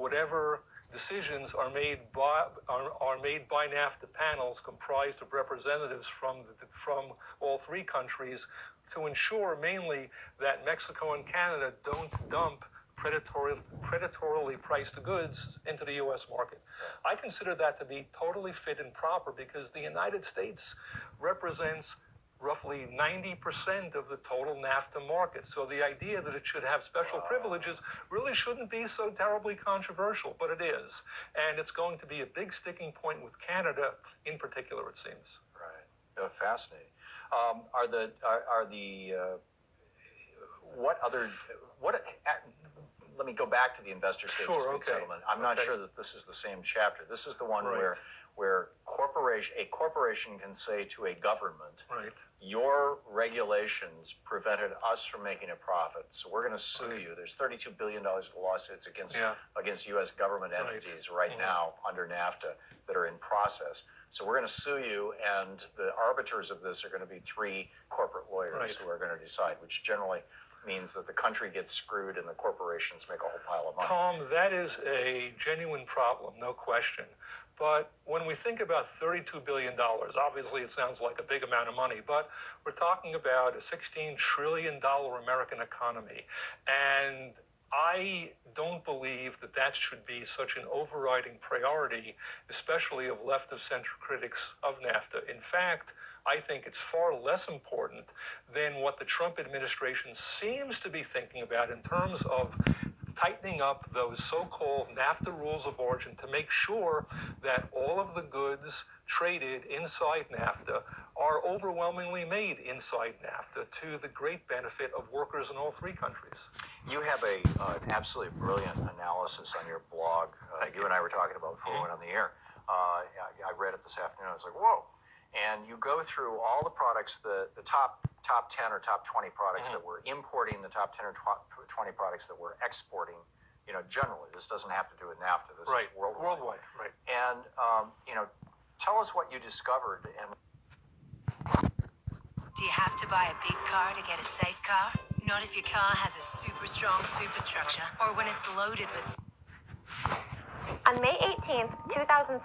whatever decisions are made by NAFTA panels comprised of representatives from all three countries to ensure mainly that Mexico and Canada don't dump predatorily priced goods into the U.S. market. I consider that to be totally fit and proper because the United States represents roughly 90% of the total NAFTA market. So the idea that it should have special privileges really shouldn't be so terribly controversial, but it is. And it's going to be a big sticking point with Canada in particular, it seems. Right. Fascinating. Let me go back to the investor state dispute settlement. I'm not sure that this is the same chapter. This is the one where a corporation can say to a government, your regulations prevented us from making a profit, so we're going to sue you. There's $32 billion of lawsuits against U.S. government entities right now under NAFTA that are in process. So we're going to sue you, and the arbiters of this are going to be three corporate lawyers who are going to decide, which generally means that the country gets screwed and the corporations make a whole pile of money. Tom, that is a genuine problem, no question. But when we think about $32 billion, obviously it sounds like a big amount of money, but we're talking about a $16 trillion American economy. And I don't believe that that should be such an overriding priority, especially of left-of-center critics of NAFTA. In fact, I think it's far less important than what the Trump administration seems to be thinking about in terms of tightening up those so-called NAFTA rules of origin to make sure that all of the goods traded inside NAFTA are overwhelmingly made inside NAFTA to the great benefit of workers in all three countries. You have an absolutely brilliant analysis on your blog. You and I were talking about before we went on the air. I read it this afternoon. I was like, whoa. And you go through all the products, the top 10 or top 20 products that we're importing, the top 10 or 20 products that we're exporting, generally. This doesn't have to do with NAFTA. This is worldwide. Right. And, tell us what you discovered. And do you have to buy a big car to get a safe car? Not if your car has a super strong superstructure or when it's loaded with... On May 18th, 2017,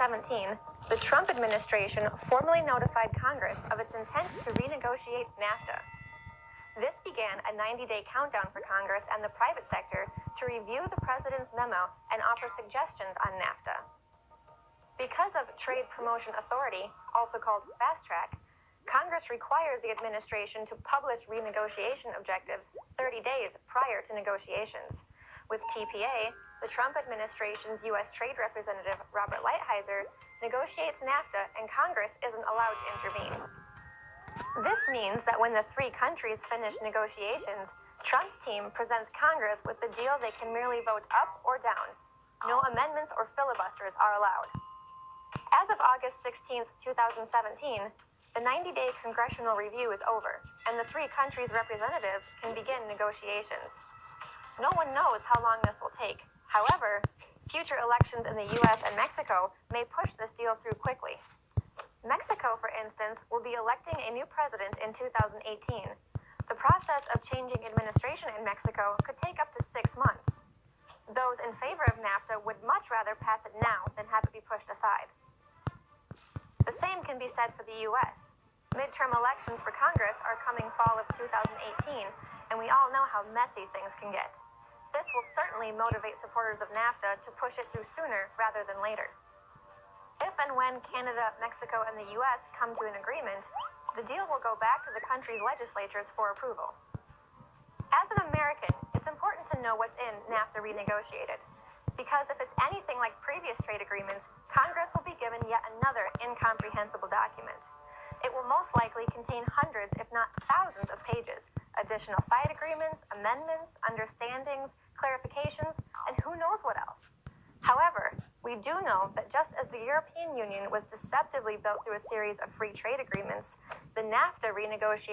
the Trump administration formally notified Congress of its intent to renegotiate NAFTA. This began a 90-day countdown for Congress and the private sector to review the president's memo and offer suggestions on NAFTA. Because of Trade Promotion Authority, also called Fast Track, Congress requires the administration to publish renegotiation objectives 30 days prior to negotiations. With TPA, the Trump administration's U.S. Trade Representative Robert Lighthizer negotiates NAFTA and Congress isn't allowed to intervene. This means that when the three countries finish negotiations, Trump's team presents Congress with the deal they can merely vote up or down. No amendments or filibusters are allowed. As of August 16, 2017, the 90-day congressional review is over, and the three countries' representatives can begin negotiations. No one knows how long this will take. However, future elections in the U.S. and Mexico may push this deal through quickly. Mexico, for instance, will be electing a new president in 2018. The process of changing administration in Mexico could take up to 6 months. Those in favor of NAFTA would much rather pass it now than have it be pushed aside. The same can be said for the U.S. Midterm elections for Congress are coming fall of 2018, and we all know how messy things can get. This will certainly motivate supporters of NAFTA to push it through sooner rather than later. If and when Canada, Mexico, and the U.S. come to an agreement, the deal will go back to the country's legislatures for approval. As an American, it's important to know what's in NAFTA renegotiated, because if it's anything like previous trade agreements, Congress will be given yet another incomprehensible document. It will most likely contain hundreds, if not thousands, of pages, additional side agreements, amendments, understandings, clarifications, and who knows what else. However, we do know that just as the European Union was deceptively built through a series of free trade agreements, the NAFTA renegotiation